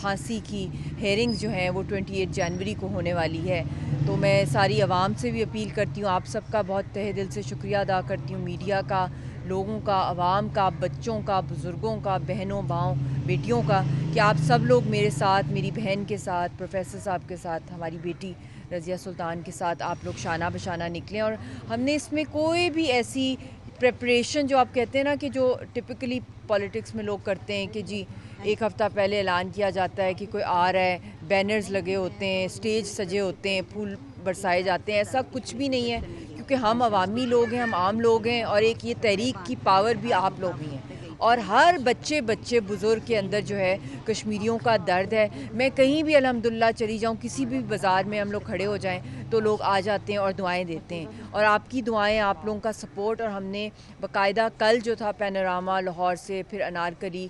پھانسی کی ہیئرنگز جو ہیں وہ 28 جنوری کو ہونے والی ہے. تو میں ساری عوام سے بھی اپیل کرتی ہوں, آپ سب کا بہت تہہ دل سے شکریہ ادا کرتی ہوں, میڈیا کا, لوگوں کا, عوام کا, بچوں کا, بزرگوں کا, بہنوں بھاؤں بیٹیوں کا, کہ آپ سب لوگ میرے ساتھ, میری بہن کے ساتھ, پروفیسر صاحب کے ساتھ, ہماری بیٹی رضیہ سلطان کے ساتھ آپ لوگ شانہ بشانہ نکلیں. اور ہم نے اس میں کوئی بھی ایسی پریپریشن جو آپ کہتے ہیں نا کہ جو ٹپکلی پولیٹکس میں لوگ کرتے ہیں کہ جی ایک ہفتہ پہلے اعلان کیا جاتا ہے کہ کوئی آ رہا ہے, بینرز لگے ہوتے ہیں, اسٹیج سجے ہوتے ہیں, پھول برسائے جاتے ہیں, ایسا کچھ بھی نہیں ہے, کیونکہ ہم عوامی لوگ ہیں, ہم عام لوگ ہیں, اور ایک یہ تحریک کی پاور بھی آپ لوگ ہی ہیں. اور ہر بچے بزرگ کے اندر جو ہے کشمیریوں کا درد ہے. میں کہیں بھی الحمدللہ چلی جاؤں, کسی بھی بازار میں ہم لوگ کھڑے ہو جائیں تو لوگ آ جاتے ہیں اور دعائیں دیتے ہیں, اور آپ کی دعائیں, آپ لوگوں کا سپورٹ. اور ہم نے باقاعدہ کل جو تھا پینوراما لاہور سے, پھر انارکلی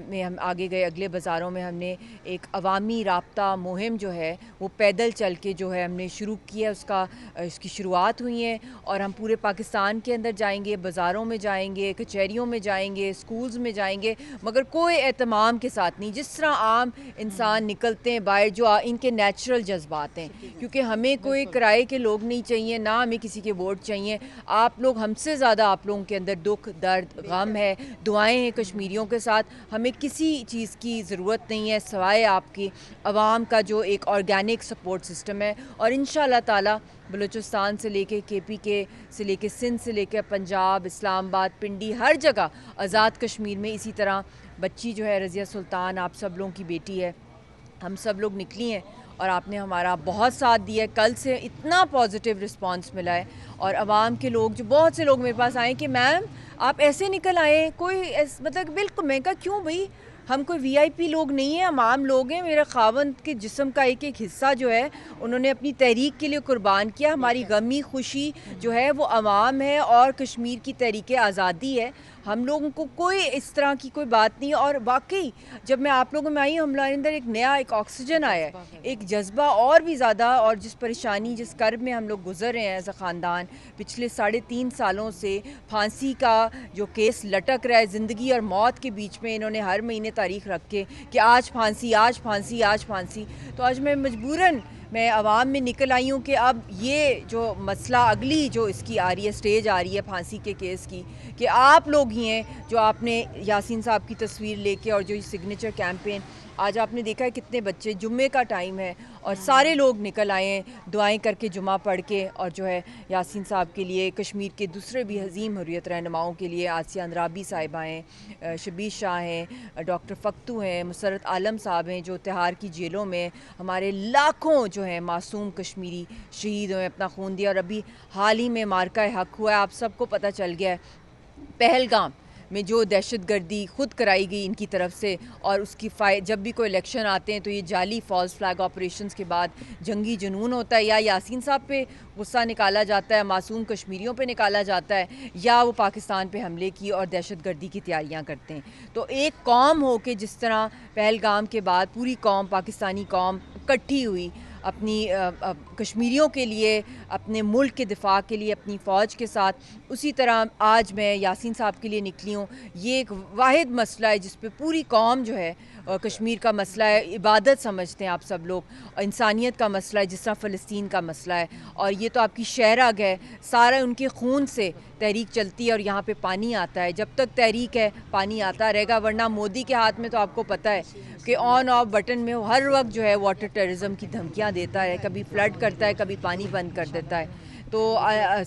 میں ہم آگے گئے, اگلے بازاروں میں ہم نے ایک عوامی رابطہ مہم جو ہے وہ پیدل چل کے جو ہے ہم نے شروع کیا, اس کی شروعات ہوئی ہیں. اور ہم پورے پاکستان کے اندر جائیں گے, بازاروں میں جائیں گے, کچہریوں میں جائیں گے, اسکولز میں جائیں گے, مگر کوئی اہتمام کے ساتھ نہیں, جس طرح عام انسان نکلتے ہیں باہر, جو ان کے نیچرل جذبات ہیں. کیونکہ ہمیں کوئی کرائے کے لوگ نہیں چاہیے, نہ ہمیں کسی کے ووٹ چاہیے. آپ لوگ ہم سے زیادہ, آپ لوگوں کے اندر دکھ, درد, غم ہے, دعائیں ہیں کشمیریوں کے ساتھ. ہمیں کسی چیز کی ضرورت نہیں ہے سوائے آپ کی عوام کا جو ایک آرگینک سپورٹ سسٹم ہے. اور انشاءاللہ تعالی بلوچستان سے لے کے KPK کے سے لے کے سندھ سے لے کے پنجاب, اسلام آباد, پنڈی, ہر جگہ آزاد کشمیر میں اسی طرح بچی جو ہے رضیہ سلطان آپ سب لوگوں کی بیٹی ہے, ہم سب لوگ نکلی ہیں اور آپ نے ہمارا بہت ساتھ دیا ہے. کل سے اتنا پازیٹیو رسپانس ملا ہے, اور عوام کے لوگ, جو بہت سے لوگ میرے پاس آئے کہ میم آپ ایسے نکل آئے, کوئی مطلب بالکل. میں کہا کیوں بھائی, ہم کوئی VIP لوگ نہیں ہیں, ہم عام لوگ ہیں. میرے خاوند کے جسم کا ایک ایک حصہ جو ہے انہوں نے اپنی تحریک کے لیے قربان کیا. ہماری غمی خوشی جو ہے وہ عوام ہے اور کشمیر کی تحریک آزادی ہے. ہم لوگوں کو کوئی اس طرح کی کوئی بات نہیں. اور واقعی جب میں آپ لوگوں میں آئی ہوں, ہمارے اندر ایک نیا ایک آکسیجن آیا ہے, ایک جذبہ اور بھی زیادہ. اور جس پریشانی, جس کرب میں ہم لوگ گزر رہے ہیں ایز اے خاندان پچھلے 3.5 سالوں سے, پھانسی کا جو کیس لٹک رہا ہے زندگی اور موت کے بیچ میں, انہوں نے ہر مہینے تاریخ رکھ کے کہ آج پھانسی, آج پھانسی, آج پھانسی. تو آج میں مجبوراً میں عوام میں نکل آئی ہوں کہ اب یہ جو مسئلہ اگلی جو اس کی آ رہی ہے, سٹیج آ رہی ہے پھانسی کے کیس کی, کہ آپ لوگ ہی ہیں جو آپ نے یاسین صاحب کی تصویر لے کے, اور جو سگنیچر کیمپین آج آپ نے دیکھا ہے کتنے بچے, جمعے کا ٹائم ہے اور سارے لوگ نکل آئے ہیں دعائیں کر کے جمعہ پڑھ کے, اور جو ہے یاسین صاحب کے لیے, کشمیر کے دوسرے بھی عظیم حریت رہنماؤں کے لیے, آسیہ اندرابی صاحبہ ہیں, شبیر شاہ ہیں, ڈاکٹر فختو ہیں, مسرت عالم صاحب ہیں جو تہار کی جیلوں میں, ہمارے لاکھوں جو ہیں معصوم کشمیری شہید ہوئے, اپنا خون دیا. اور ابھی حال ہی میں مارکہ حق ہوا ہے, آپ سب کو پتہ چل گیا ہے پہلگام میں جو دہشت گردی خود کرائی گئی ان کی طرف سے. اور اس کی جب بھی کوئی الیکشن آتے ہیں تو یہ جعلی فالس فلیگ آپریشنز کے بعد جنگی جنون ہوتا ہے, یا یاسین صاحب پہ غصہ نکالا جاتا ہے, معصوم کشمیریوں پہ نکالا جاتا ہے, یا وہ پاکستان پہ حملے کی اور دہشت گردی کی تیاریاں کرتے ہیں. تو ایک قوم ہو کے جس طرح پہلگام کے بعد پوری قوم, پاکستانی قوم اکٹھی ہوئی اپنی کشمیریوں کے لیے, اپنے ملک کے دفاع کے لیے اپنی فوج کے ساتھ, اسی طرح آج میں یاسین صاحب کے لیے نکلی ہوں. یہ ایک واحد مسئلہ ہے جس پہ پوری قوم جو ہے, کشمیر کا مسئلہ ہے, عبادت سمجھتے ہیں آپ سب لوگ, انسانیت کا مسئلہ ہے جس طرح فلسطین کا مسئلہ ہے. اور یہ تو آپ کی شہرگ ہے, سارا ان کے خون سے تحریک چلتی ہے اور یہاں پہ پانی آتا ہے. جب تک تحریک ہے پانی آتا رہے گا, ورنہ مودی کے ہاتھ میں تو آپ کو پتہ ہے کہ آن آف بٹن میں ہر وقت جو ہے واٹر ٹیررزم کی دھمکیاں دیتا ہے, کبھی فلڈ کرتا ہے, کبھی پانی بند کر دیتا ہے. تو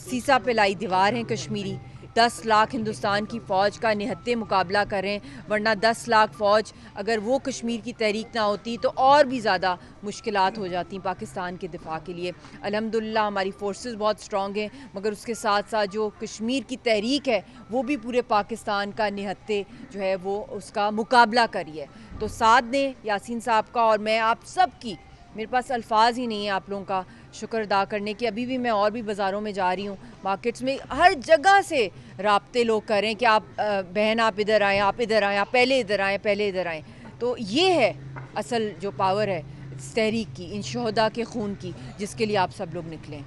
سیسا پہ لائی دیوار ہیں کشمیری, 10 لاکھ ہندوستان کی فوج کا نہتے مقابلہ کریں, ورنہ 10 لاکھ فوج اگر وہ کشمیر کی تحریک نہ ہوتی تو اور بھی زیادہ مشکلات ہو جاتی پاکستان کے دفاع کے لیے. الحمدللہ ہماری فورسز بہت سٹرونگ ہیں, مگر اس کے ساتھ ساتھ جو کشمیر کی تحریک ہے وہ بھی پورے پاکستان کا نہتے جو ہے وہ اس کا مقابلہ کری ہے. تو ساتھ دیں یاسین صاحب کا, اور میں آپ سب کی, میرے پاس الفاظ ہی نہیں ہیں آپ لوگوں کا شکر ادا کرنے کی. ابھی بھی میں اور بھی بازاروں میں جا رہی ہوں, مارکیٹس میں, ہر جگہ سے رابطے لوگ کر رہے ہیں کہ آپ بہن آپ ادھر آئیں, آپ ادھر آئیں, آپ پہلے ادھر آئیں, پہلے ادھر آئیں. تو یہ ہے اصل جو پاور ہے اس تحریک کی, ان شہداء کے خون کی, جس کے لیے آپ سب لوگ نکلیں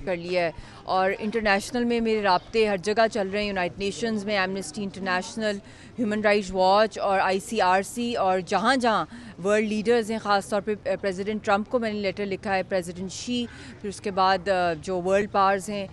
کر لیا ہے. اور انٹرنیشنل میں میرے رابطے ہر جگہ چل رہے ہیں, یونائٹڈ نیشنز میں Amnesty international, human rights watch اور ICRC, اور جہاں جہاں ورلڈ لیڈرز ہیں, خاص طور پہ پریزیڈنٹ ٹرمپ کو میں نے لیٹر لکھا ہے, پریزیڈنٹ شی, پھر اس کے بعد جو ورلڈ پاورز ہیں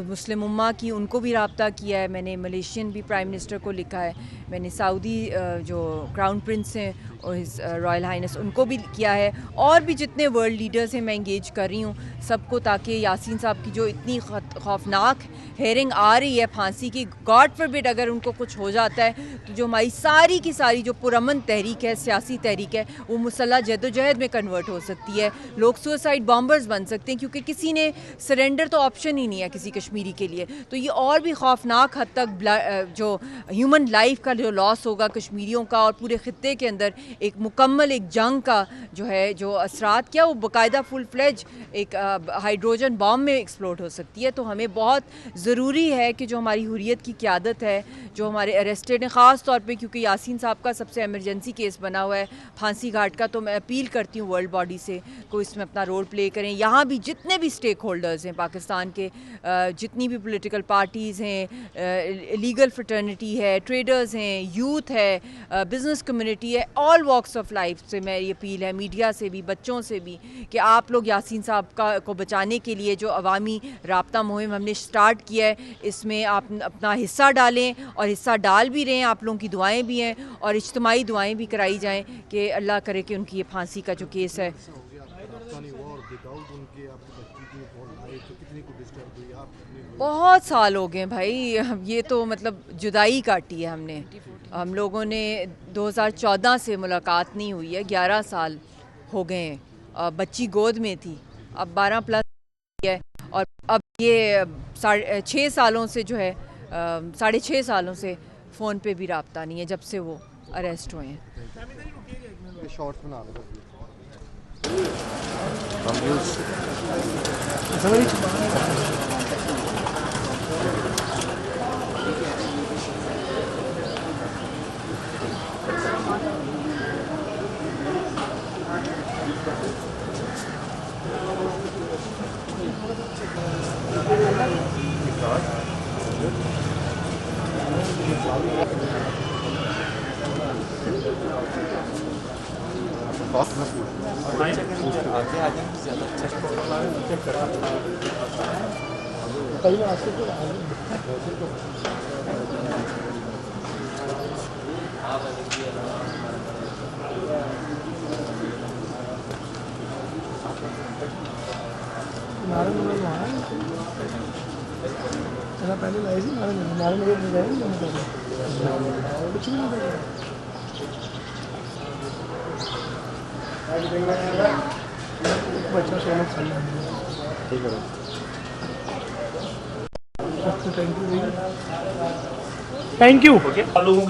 مسلم امہ کی, ان کو بھی رابطہ کیا ہے میں نے, ملیشین بھی پرائم منسٹر کو لکھا ہے میں نے, سعودی جو کراؤن پرنس ہیں اور ہز رائل ہائنس ان کو بھی کیا ہے, اور بھی جتنے ورلڈ لیڈرز ہیں میں انگیج کر رہی ہوں سب کو, تاکہ یاسین صاحب کی جو اتنی خوفناک ہیئرنگ آ رہی ہے پھانسی کی, گاڈ فاربڈ اگر ان کو کچھ ہو جاتا ہے تو جو ہماری ساری کی ساری جو پرامن تحریک ہے, سیاسی تحریک ہے, وہ مسلح جدوجہد میں کنورٹ ہو سکتی ہے, لوگ سوسائڈ بامبرز بن سکتے ہیں, کیونکہ کسی نے سرنڈر تو آپشن ہی نہیں ہے کسی کشمیری کے لیے. تو یہ اور بھی خوفناک حد تک جو ہیومن لائف کا جو لاس ہوگا کشمیریوں کا, اور پورے خطے کے اندر ایک مکمل ایک جنگ کا جو ہے جو اثرات کیا, وہ باقاعدہ فل فلیج ایک ہائیڈروجن بام میں ایکسپلوڈ ہو سکتی ہے. تو ہمیں بہت ضروری ہے کہ جو ہماری حریت کی قیادت ہے, جو ہمارے اریسٹڈ ہیں, خاص طور پہ کیونکہ یاسین صاحب کا سب سے ایمرجنسی کیس بنا ہوا ہے پھانسی گھاٹ کا, تو میں اپیل کرتی ہوں ورلڈ باڈی سے کو اس میں اپنا رول پلے کریں. یہاں بھی جتنے بھی اسٹیک ہولڈرز ہیں پاکستان کے, جتنی بھی پولیٹیکل پارٹیز ہیں, لیگل فرٹرنیٹی ہے, ٹریڈرز ہیں, یوتھ ہے, بزنس کمیونٹی ہے, آل واکس آف لائف سے میں یہ اپیل ہے, میڈیا سے بھی, بچوں سے بھی, کہ آپ لوگ یاسین صاحب کو بچانے کے لیے جو عوامی رابطہ مہم ہم نے اسٹارٹ کیا ہے, اس میں آپ اپنا حصہ ڈالیں, اور حصہ ڈال بھی رہے ہیں, آپ لوگوں کی دعائیں بھی ہیں, اور اجتماعی دعائیں بھی کرائی جائیں کہ اللہ کرے کہ ان کی یہ پھانسی کا جو کیس ہے. بہت سال ہو گئے بھائی, یہ تو مطلب جدائی کاٹی ہے ہم نے, ہم لوگوں نے 2014 سے ملاقات نہیں ہوئی ہے, 11 سال ہو گئے ہیں, بچی گود میں تھی, اب 12+ ہے, اور اب یہ 6 سالوں سے جو ہے 6.5 سالوں سے فون پہ بھی رابطہ نہیں ہے جب سے وہ اریسٹ ہوئے ہیں. پہلے لائی تھی ہمارے تھینک یو.